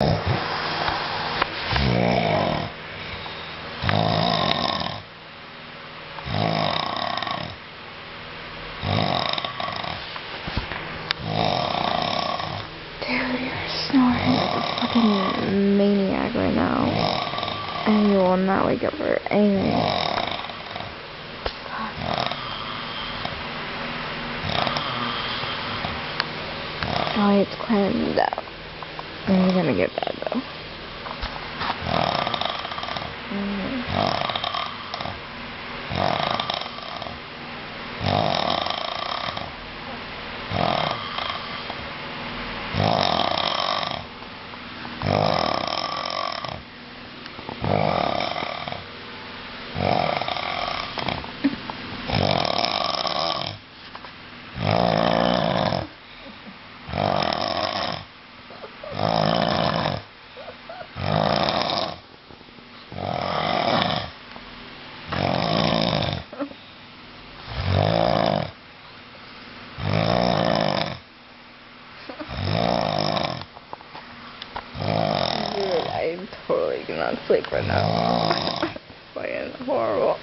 Dude, you're snoring like a fucking maniac right now. And you will not wake up for anything. Oh, it's climbing down. I'm gonna get bad though. Dude, I totally cannot sleep right now. It's fucking horrible.